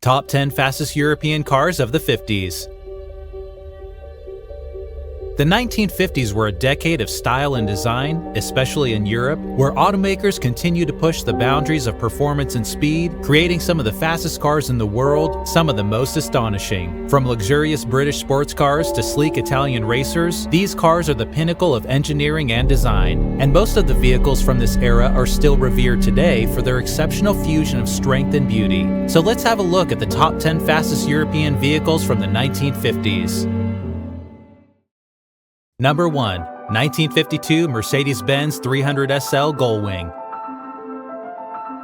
Top 10 Fastest European Cars of the 50s. The 1950s were a decade of style and design, especially in Europe, where automakers continued to push the boundaries of performance and speed, creating some of the fastest cars in the world, some of the most astonishing. From luxurious British sports cars to sleek Italian racers, these cars are the pinnacle of engineering and design, and most of the vehicles from this era are still revered today for their exceptional fusion of strength and beauty. So let's have a look at the top 10 fastest European vehicles from the 1950s. Number 1. 1952 Mercedes-Benz 300 SL Gullwing.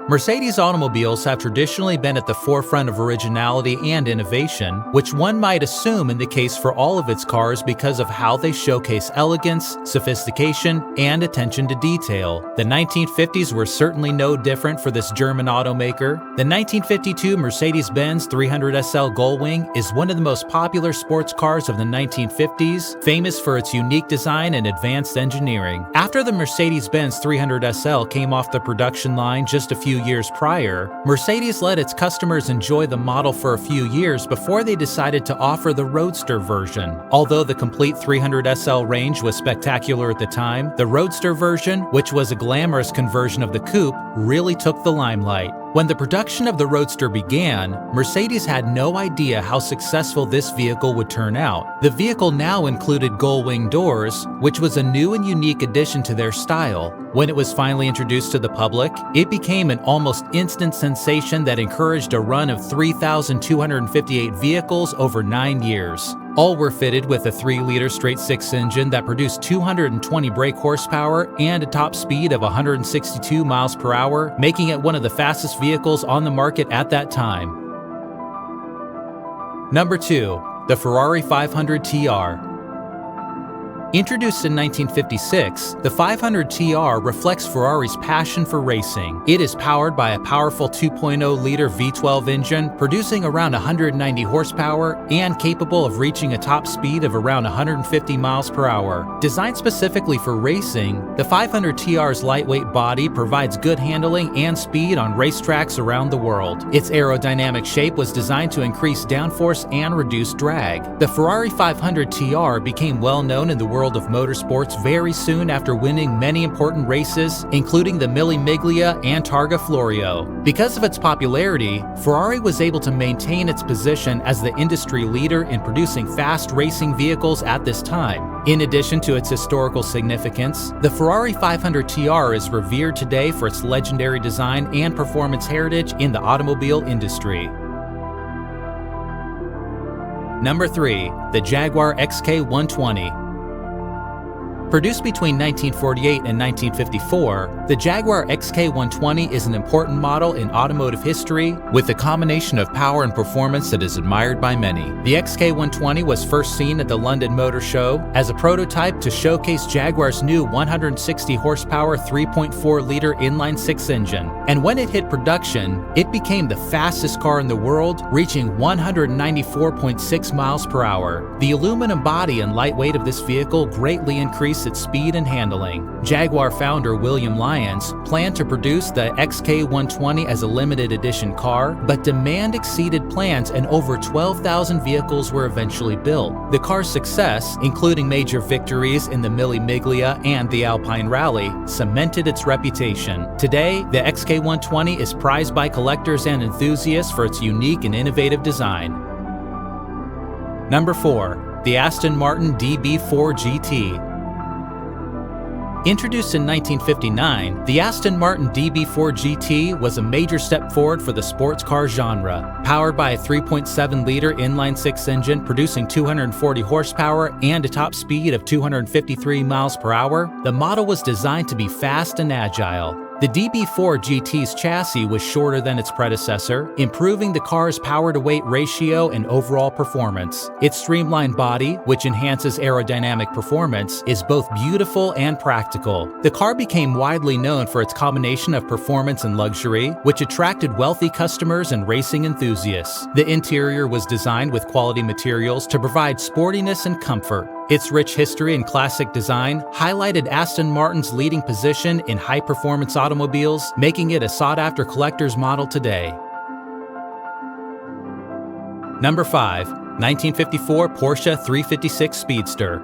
Mercedes automobiles have traditionally been at the forefront of originality and innovation, which one might assume in the case for all of its cars because of how they showcase elegance, sophistication, and attention to detail. The 1950s were certainly no different for this German automaker. The 1952 Mercedes-Benz 300 SL Gullwing is one of the most popular sports cars of the 1950s, famous for its unique design and advanced engineering. After the Mercedes-Benz 300 SL came off the production line just a few years prior, Mercedes let its customers enjoy the model for a few years before they decided to offer the Roadster version. Although the complete 300 SL range was spectacular at the time, the Roadster version, which was a glamorous conversion of the coupe, really took the limelight. When the production of the Roadster began, Mercedes had no idea how successful this vehicle would turn out. The vehicle now included Gullwing doors, which was a new and unique addition to their style. When it was finally introduced to the public, it became an almost instant sensation that encouraged a run of 3,258 vehicles over 9 years. All were fitted with a 3-liter straight-six engine that produced 220 brake horsepower and a top speed of 162 miles per hour, making it one of the fastest vehicles on the market at that time. Number 2. The Ferrari 500 TR. Introduced in 1956, the 500 TR reflects Ferrari's passion for racing. It is powered by a powerful 2.0-liter V12 engine, producing around 190 horsepower and capable of reaching a top speed of around 150 miles per hour. Designed specifically for racing, the 500 TR's lightweight body provides good handling and speed on racetracks around the world. Its aerodynamic shape was designed to increase downforce and reduce drag. The Ferrari 500 TR became well known in the world of motorsports very soon after winning many important races, including the Mille Miglia and Targa Florio. Because of its popularity, Ferrari was able to maintain its position as the industry leader in producing fast racing vehicles at this time. In addition to its historical significance, the Ferrari 500 TR is revered today for its legendary design and performance heritage in the automobile industry. Number 3. The Jaguar XK120. Produced between 1948 and 1954, the Jaguar XK120 is an important model in automotive history with a combination of power and performance that is admired by many. The XK120 was first seen at the London Motor Show as a prototype to showcase Jaguar's new 160 horsepower 3.4-liter inline-six engine. And when it hit production, it became the fastest car in the world, reaching 194.6 miles per hour. The aluminum body and lightweight of this vehicle greatly increased its speed and handling. Jaguar founder William Lyons planned to produce the XK120 as a limited edition car, but demand exceeded plans and over 12,000 vehicles were eventually built. The car's success, including major victories in the Mille Miglia and the Alpine Rally, cemented its reputation. Today, the XK120 is prized by collectors and enthusiasts for its unique and innovative design. Number 4. The Aston Martin DB4 GT. Introduced in 1959, the Aston Martin DB4 GT was a major step forward for the sports car genre. Powered by a 3.7-liter inline-six engine producing 240 horsepower and a top speed of 253 miles per hour, the model was designed to be fast and agile. The DB4 GT's chassis was shorter than its predecessor, improving the car's power-to-weight ratio and overall performance. Its streamlined body, which enhances aerodynamic performance, is both beautiful and practical. The car became widely known for its combination of performance and luxury, which attracted wealthy customers and racing enthusiasts. The interior was designed with quality materials to provide sportiness and comfort. Its rich history and classic design highlighted Aston Martin's leading position in high-performance automobiles, making it a sought-after collector's model today. Number 5. 1954 Porsche 356 Speedster.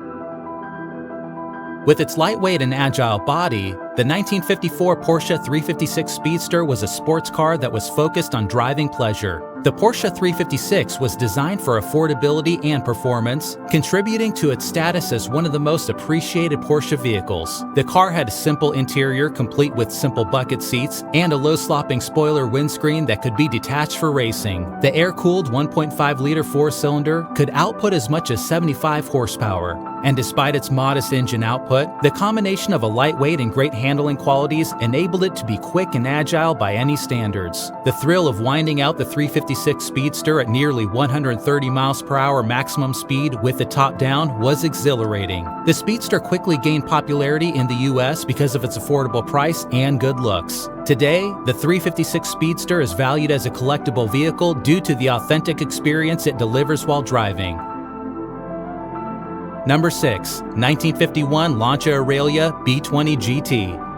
With its lightweight and agile body, the 1954 Porsche 356 Speedster was a sports car that was focused on driving pleasure. The Porsche 356 was designed for affordability and performance, contributing to its status as one of the most appreciated Porsche vehicles. The car had a simple interior complete with simple bucket seats and a low-slopping spoiler windscreen that could be detached for racing. The air-cooled 1.5-liter four-cylinder could output as much as 75 horsepower. And despite its modest engine output, the combination of a lightweight and great handling qualities enabled it to be quick and agile by any standards. The thrill of winding out the 356 Speedster at nearly 130 miles per hour maximum speed with the top down was exhilarating. The Speedster quickly gained popularity in the US because of its affordable price and good looks. Today, the 356 Speedster is valued as a collectible vehicle due to the authentic experience it delivers while driving. Number 6. 1951 Lancia Aurelia B20 GT.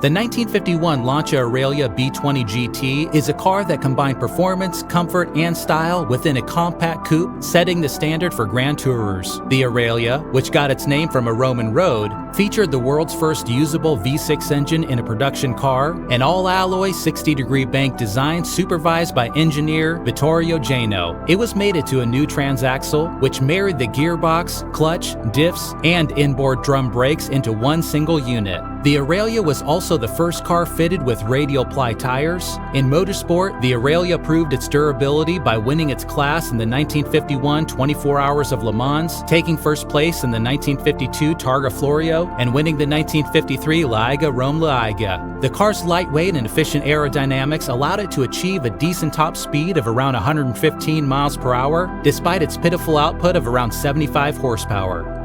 The 1951 Lancia Aurelia B20 GT is a car that combined performance, comfort, and style within a compact coupe, setting the standard for grand tourers. The Aurelia, which got its name from a Roman road, featured the world's first usable V6 engine in a production car, an all-alloy 60-degree bank design supervised by engineer Vittorio Geno. It was mated to a new transaxle, which married the gearbox, clutch, diffs, and inboard drum brakes into one single unit. The Aurelia was also the first car fitted with radial ply tires. In motorsport, the Aurelia proved its durability by winning its class in the 1951 24 Hours of Le Mans, taking first place in the 1952 Targa Florio, and winning the 1953 La Liga Rome La Liga. The car's lightweight and efficient aerodynamics allowed it to achieve a decent top speed of around 115 miles per hour, despite its pitiful output of around 75 horsepower.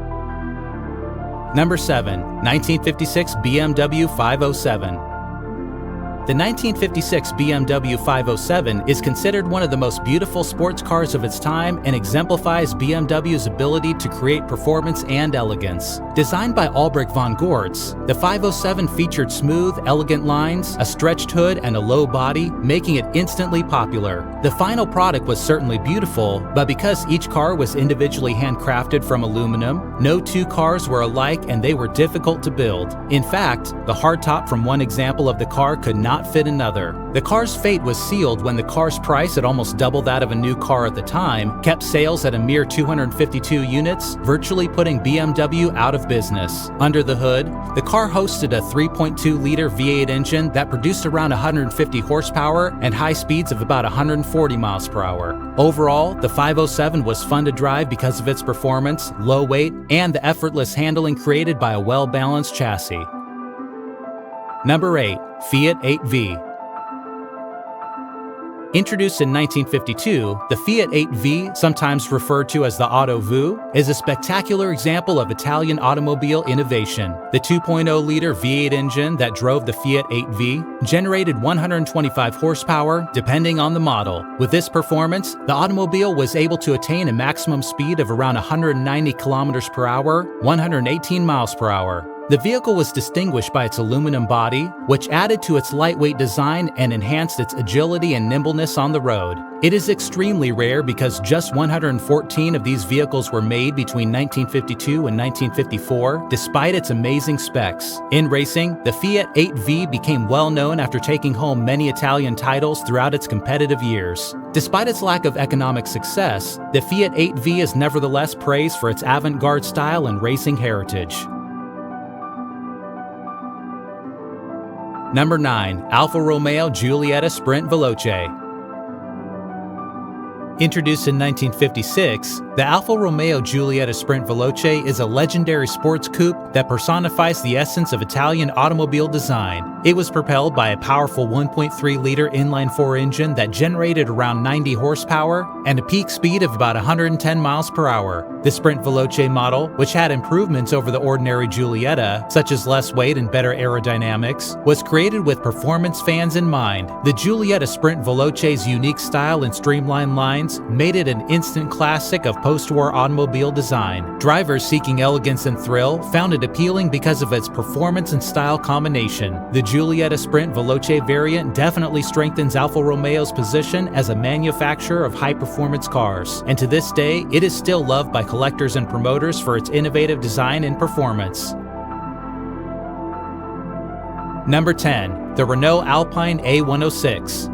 Number 7. 1956 BMW 507. The 1956 BMW 507 is considered one of the most beautiful sports cars of its time and exemplifies BMW's ability to create performance and elegance. Designed by Albrecht von Gortz, the 507 featured smooth, elegant lines, a stretched hood, and a low body, making it instantly popular. The final product was certainly beautiful, but because each car was individually handcrafted from aluminum, no two cars were alike and they were difficult to build. In fact, the hardtop from one example of the car could not fit another. The car's fate was sealed when the car's price, at almost double that of a new car at the time, kept sales at a mere 252 units, virtually putting BMW out of business. Under the hood, the car hosted a 3.2-liter V8 engine that produced around 150 horsepower and high speeds of about 140 miles per hour. Overall, the 507 was fun to drive because of its performance, low weight, and the effortless handling created by a well-balanced chassis. Number 8. Fiat 8V. Introduced in 1952, the Fiat 8V, sometimes referred to as the Auto V, is a spectacular example of Italian automobile innovation. The 2.0-liter V8 engine that drove the Fiat 8V generated 125 horsepower, depending on the model. With this performance, the automobile was able to attain a maximum speed of around 190 kilometers per hour, 118 miles per hour. The vehicle was distinguished by its aluminum body, which added to its lightweight design and enhanced its agility and nimbleness on the road. It is extremely rare because just 114 of these vehicles were made between 1952 and 1954, despite its amazing specs. In racing, the Fiat 8V became well known after taking home many Italian titles throughout its competitive years. Despite its lack of economic success, the Fiat 8V is nevertheless praised for its avant-garde style and racing heritage. Number 9. Alfa Romeo Giulietta Sprint Veloce. Introduced in 1956, the Alfa Romeo Giulietta Sprint Veloce is a legendary sports coupe that personifies the essence of Italian automobile design. It was propelled by a powerful 1.3-liter inline-4 engine that generated around 90 horsepower and a peak speed of about 110 miles per hour. The Sprint Veloce model, which had improvements over the ordinary Giulietta, such as less weight and better aerodynamics, was created with performance fans in mind. The Giulietta Sprint Veloce's unique style and streamlined lines made it an instant classic of post-war automobile design. Drivers seeking elegance and thrill found it appealing because of its performance and style combination. The Giulietta Sprint Veloce variant definitely strengthens Alfa Romeo's position as a manufacturer of high-performance cars, and to this day, it is still loved by collectors and promoters for its innovative design and performance. Number 10. The Renault Alpine A106.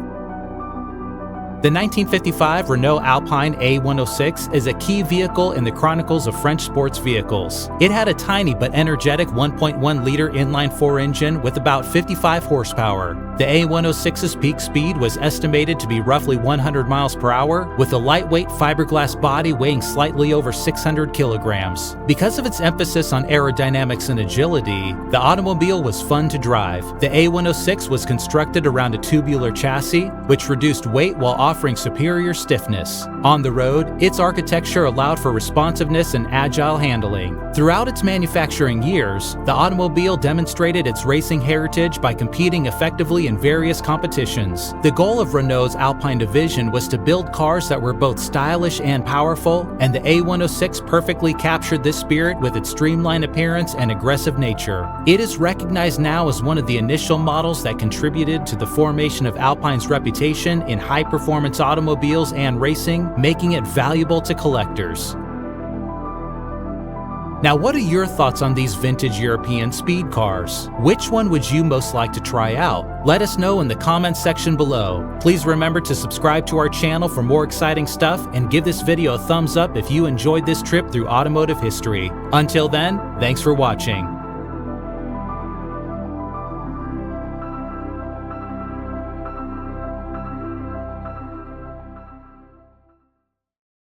The 1955 Renault Alpine A106 is a key vehicle in the chronicles of French sports vehicles. It had a tiny but energetic 1.1-liter inline-4 engine with about 55 horsepower. The A106's peak speed was estimated to be roughly 100 miles per hour, with a lightweight fiberglass body weighing slightly over 600 kilograms. Because of its emphasis on aerodynamics and agility, the automobile was fun to drive. The A106 was constructed around a tubular chassis, which reduced weight while offering superior stiffness. On the road, its architecture allowed for responsiveness and agile handling. Throughout its manufacturing years, the automobile demonstrated its racing heritage by competing effectively in various competitions. The goal of Renault's Alpine division was to build cars that were both stylish and powerful, and the A106 perfectly captured this spirit with its streamlined appearance and aggressive nature. It is recognized now as one of the initial models that contributed to the formation of Alpine's reputation in high-performance automobiles and racing, making it valuable to collectors. Now, what are your thoughts on these vintage European speed cars? Which one would you most like to try out? Let us know in the comments section below. Please remember to subscribe to our channel for more exciting stuff and give this video a thumbs up if you enjoyed this trip through automotive history. Until then, thanks for watching.